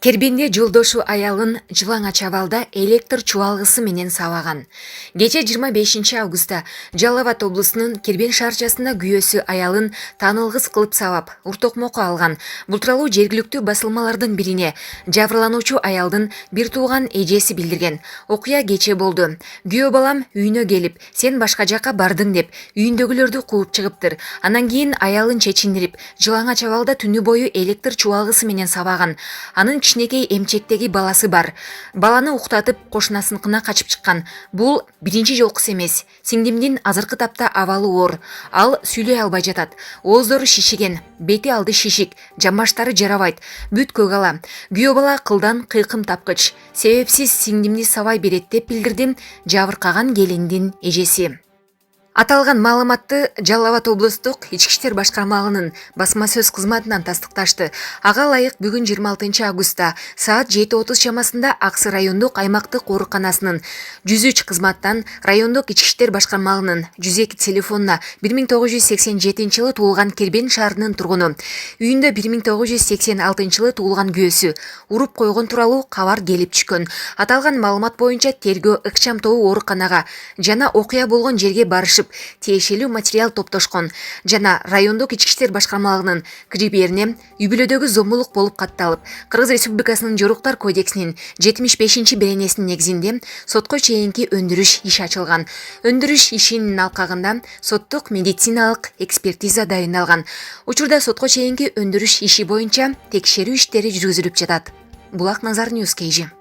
Кербенде жолдошу аялын жылаң Ачабалда электр чубалгысы менен сабаган. Кече 25 августта Жалал Абад облусунун Кербен шаарчасында күйөөсү аялын таанылгыс кылып сабап, уртокмокко алган. Бул тууралуу жергиликтүү басылмалардын бирине жабырлануучу аялдын бир тууган эжеси билдирген. Окуя кече болду. Күйөө балам үйүнө келип, сен башка жакка бардың деп, үйүндөгүлөрдү кууп чыгыптыр. Анан кийин аялын чечиндирип, жылаң Ачабалда түнү бою электр чубалгысы менен сабаган. Анын кичинекей эмчектеги баласы бар. Баланы уктатып кошунасыныкына качып чыккан. Бул биринчи жолкусу эмес. Сиңдимдин азыркы тапта абалы оор. Ал сүйлөй албай жатат. Ооздору шишиген, бети алды шишик, жамбаштары жарабайт, бүт көк ала. Күйөө бала кылдан кыйкым тапкыч. Себепсиз сиңдимди сабай берет деп билдирди жабыркаган келиндин эжеси. Аталган маалыматты Жалал Абад облустук Ички иштер башкармалыгынын басма сөз кызматынан тастыкташты. Ага ылайык бүгүн 26 августта саат 7:30 чамасында Аксы райондук аймактык ооруканасынын 103 кызматтан райондук Ички иштер башкармалыгынын 102 телефонуна 1987 туулган Кербен шаарынын тургуну үйүндө 1986 туулган күйөөсү уруп койгон тууралуу кабар келип түшкөн. Аталган маалымат боюнча тергөө ыкчам тобу ооруканага жана окуя болгон жерге барышып тиешелүү материал топтошкон жана райондук Ички иштер башкармалыгынын кириберине үй бүлөдөгү зомбулук болуп катталып, Кыргыз Республикасынын жоруктар кодексинин 75 беренесинин негизинде сотко чейинки өндүрүш иши ачылган. Өндүрүш ишинин алкагында соттук медициналык экспертиза дайындалган. Учурда сотко чейинки өндүрүш иши боюнча текшерүү иштери жүргүзүлүп жатат. Булак Назар Ньюс KG.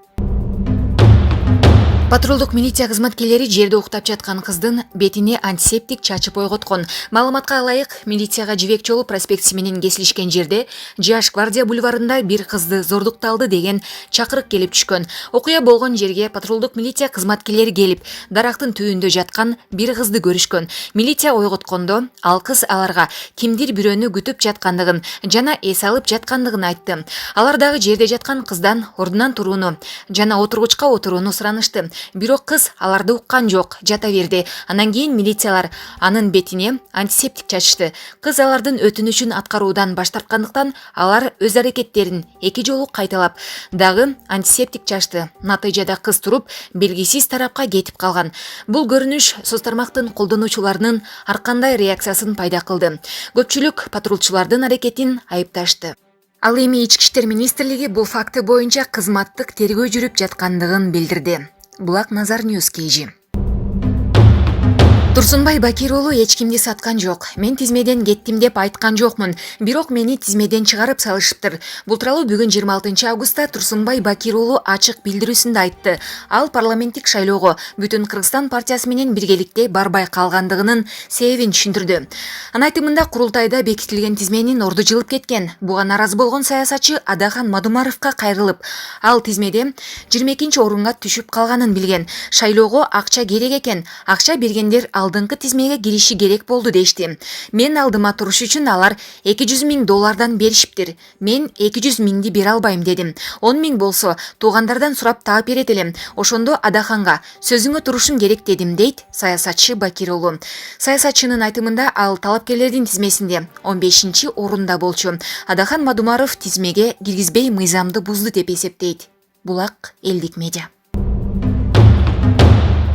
Патрулдук милиция кызматкерлери жерде уктап жаткан кыздын бетине антисептик чачып ойготкон. Маалыматка ылайык, милицияга Жибек жолу проспектиси менен кесилишкен жерде Жаш Гвардия бульварында бир кызды зордукталды деген чакырык келип түшкөн. Окуя болгон жерге патрулдук милиция кызматкерлери келип, дарактын түбүндө жаткан бир кызды көрүшкөн. Милиция ойготкондо ал кыз аларга кимдир бирөөнү күтүп жаткандыгын жана эс алып жаткандыгын айтты. Алар дагы жерде жаткан кыздан ордунан турууну жана отургучка отурууну суранышты. Бирок кыз аларды уккан жок, жата берди. Анан кийин милициялар анын бетине антисептик чачышты. Кыз алардын өтүнүчүн аткаруудан баш тарткандыктан алар өз аракеттерин эки жолу кайталап дагы антисептик чачты. Натыйжада кыз туруп, белгисиз тарапка кетип калган. Бул көрүнүш соц тармактын колдонуучуларынын ар кандай реакциясын пайда кылды. Көпчүлүк патрулчулардын аракетин айыпташты. Ал эми Ички иштер министрлиги бул факты боюнча кызматтык тергөө жүрүп жаткандыгын билдирди. Булак Назар Ньюс KG. Турсунбай Бакир уулу эч кимди саткан жок. Мен тизмеден кеттим деп айткан жокмун. Бирок мени тизмеден чыгарып салышыптыр. Бул тууралуу бүгүн 26 августта Турсунбай Бакир уулу ачык билдирүүсүндө айтты. Ал парламенттик шайлоого Бүтүн Кыргызстан партиясы менен биргеликте барбай калгандыгынын себебин түшүндүрдү. Анын айтымында курултайда бекитилген тизменин орду жылып кеткен. Буга наразы болгон саясатчы Адахан Мадумаровго кайрылып, ал тизмеде 22 орунга түшүп калганын билген. Шайлоого акча керек экен. Акча бергендер алдыңкы тизмеге кириши керек болду дешти. Мен алдыма туруш үчүн алар $200 000 беришиптир. Мен 200 000 бере албайм дедим. 10 000 болсо туугандардан сурап таап берет элем. Ошондо Адаханга сөзүңө турушум керек дедим, дейт саясатчы Бакир уулу. Саясатчынын айтымында ал талапкерлердин тизмесинде 15 орунда болчу. Адахан Мадумаров тизмеге киргизбей мыйзамды бузду деп эсептейт. Булак элдик медиа.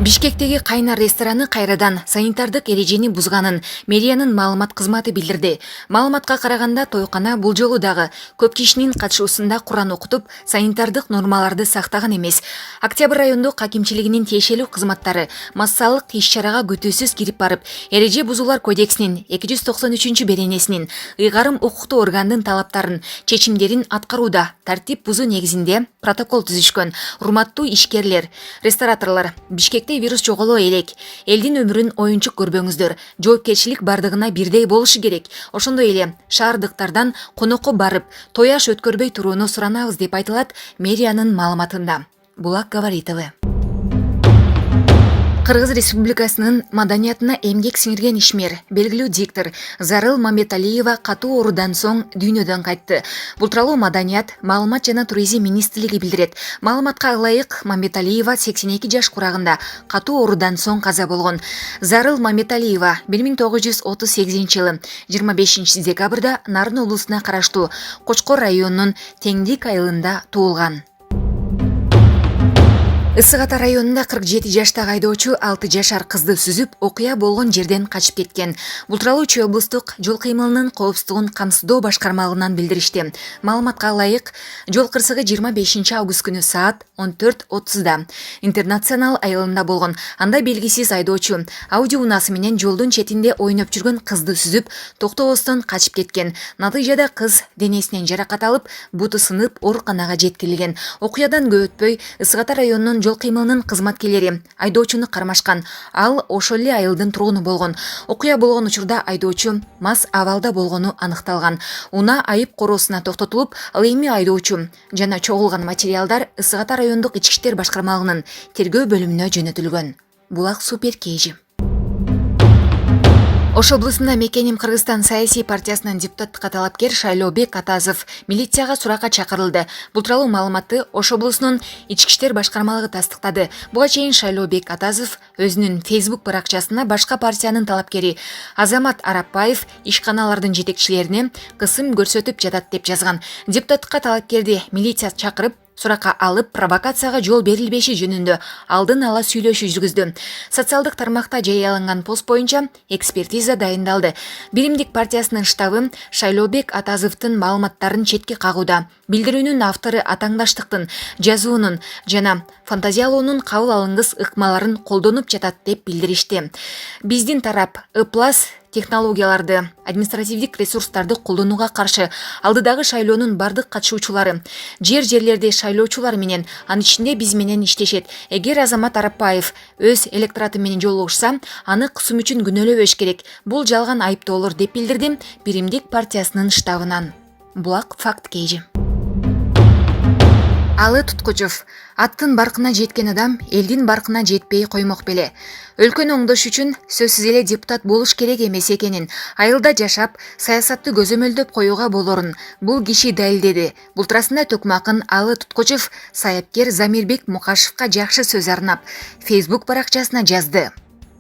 Бишкектеги Кайнар рестораны кайрадан санитардык эрежени бузганын мэриянын маалымат кызматы билдирди. Маалыматка караганда тойкана бул жолу дагы көп кишинин катышуусунда Куран окутуп, санитардык нормаларды сактаган эмес. Октябрь райондук акимчилигинин тиешелүү кызматтары массалык иш-чарага күтүүсүз кирип барып, эреже бузуулар кодексинин 293 беренесинин ыйгарым укуктуу органдын талаптарын, чечимдерин аткарууда тартип бузуу негизинде протокол түзүшкөн. Урматтуу ишкерлер, рестораторлор, Бишкекте вирус жоголо элек. Элдин өмүрүн оюнчук көрбөңүздөр. Жоопкерчилик бардыгына бирдей болушу керек. Ошондой эле шаардыктардан конокко барып, тояш өткөрбөй турууну суранабыз деп айтылат мэриянын маалыматында. Булак Говоритовы. Кыргыз Республикасынын маданиятына эмгек сиңирген ишмер, белгилүү диктор Зарыл Мамбеталиева катуу оорудан соң дүйнөдөн кайтты. Бул тууралуу Маданият, маалымат жана туризм министрлиги билдирет. Маалыматка ылайык, Мамбеталиева 82 жаш курагында катуу оорудан соң каза болгон. Зарыл Мамбеталиева 1938-жылы 25 декабрда Нарын облусуна караштуу Кочкор районунун Теңдик айылында туулган. Ысык Ата районунда 47 жаштагы айдоочу 6 жашар кызды сүзүп, окуя болгон жерден качып кеткен. Бул тууралуу Чүй облустук жол кыймылынын коопсуздугун камсыздоо башкармалыгынан билдиришти. Маалыматка ылайык, жол кырсыгы 25 август күнү саат 14:30да Интернационал айылында болгон. Анда белгисиз айдоочу аудио унаасы менен жолдун четинде ойноп жүргөн кызды сүзүп, токтобостон качып кеткен. Натыйжада кыз денесинен жаракат алып, буту сынып, ооруканага жеткирилген. Окуядан көп өтпөй Ысык Ата районунун жол кыймылынын кызматкерлери айдоочуну кармашкан. Ал ошол эле айылдын тургуну болгон. Окуя болгон учурда айдоочу мас абалда болгону аныкталган. Унаа айып короосуна токтотулуп, ал эми айдоочу жана чогулган материалдар Ысык Ата райондук ички иштер башкармалыгынын тергөө бөлүмүнө жөнөтүлгөн. Булак Супер Кейжи. Ош облусунда Мекеним Кыргызстан саясий партиясынын депутаттыкка талапкер Шайлообек Атазов милицияга суракка чакырылды. Бул тууралуу маалыматты Ош облусунун ички иштер башкармалыгы тастыктады. Буга чейин Шайлообек Атазов өзүнүн Facebook баракчасына башка партиянын талапкери Азамат Арапбаев ишканалардын жетекчилерине кысым көрсөтүп жатат деп жазган. Депутаттыкка талапкерди милиция чакырып, суракка алып, провокацияга жол берилбеши жөнүндө алдын ала сүйлөшүү жүргүздү. Социалдык тармакта жарыяланган пост боюнча экспертиза дайындалды. Биримдик партиясынын штабы Шайлообек Атазовдун маалыматтарын четке кагууда. Билдирүүнүн автору атаңдаштыктын, жазуунун жана фантазиялоонун кабыл алынгыс ыкмаларын колдонуп жатат деп билдиришти. Биздин тарап ыплас технологияларды, административдик ресурстарды колдонууга каршы алдыдагы шайлоонун бардык катышуучулары, жерлерде шайлоочулар менен, анын ичинде биз менен иштешет. Эгер Азамат Арапбаев өз электораты менен жолугушса, аны кысым үчүн күнөөлөбөш керек. Бул жалган айыптоолор деп билдирди Биримдик партиясынын штабынан. Булак Факт Кейжи. Алы Туткучев: аттын баркына жеткен адам элдин баркына жетпей коймок беле. Өлкөнү оңдош үчүн сөзсүз эле депутат болуш керек эмес экенин, айылда жашап, саясатты көзөмөлдөп коюуга болорун бул киши далилдеди. Бул туурасында Төкмө акын Алы Туткучев саяпкер Замирбек Мукашевка жакшы сөз арнап Facebook баракчасына жазды.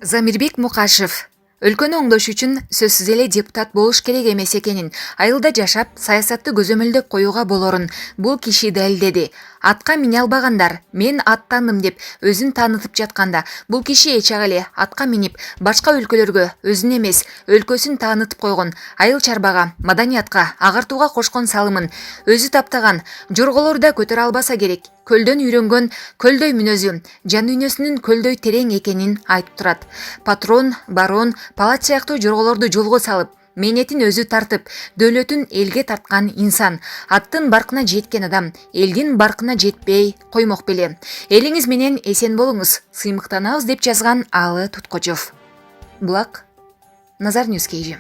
Замирбек Мукашев: өлкөнү оңдош үчүн сөзсүз эле депутат болуш керек эмес экенин, айылда жашап, саясатты көзөмөлдөп коюуга болорун бул киши далилдеди. Атка мине албагандар, мен аттандым деп өзүн таанытып жатканда, бул киши эчак эле атка минип, башка өлкөлөргө өзүн эмес, өлкөсүн таанытып койгон, айыл чарбага, маданиятка, агартууга кошкон салымын өзү таптаган, жорголор да көтөрө албаса керек. Көлдөн үйрөнгөн көлдөй мүнөзү, жан дүйнөсүнүн көлдөй терең экенин айтып турат. Патрон, барон, палат сыяктуу жорголорду жолго салып, менетин өзү тартып, дөөлөтүн элге тарткан инсан, аттын баркына жеткен адам элдин баркына жетпей коймок беле. Элиңиз менен эсен болуңуз, сыймыктанабыз деп жазган Алы Туткучев. Булак Назар Ньюс Кейжи.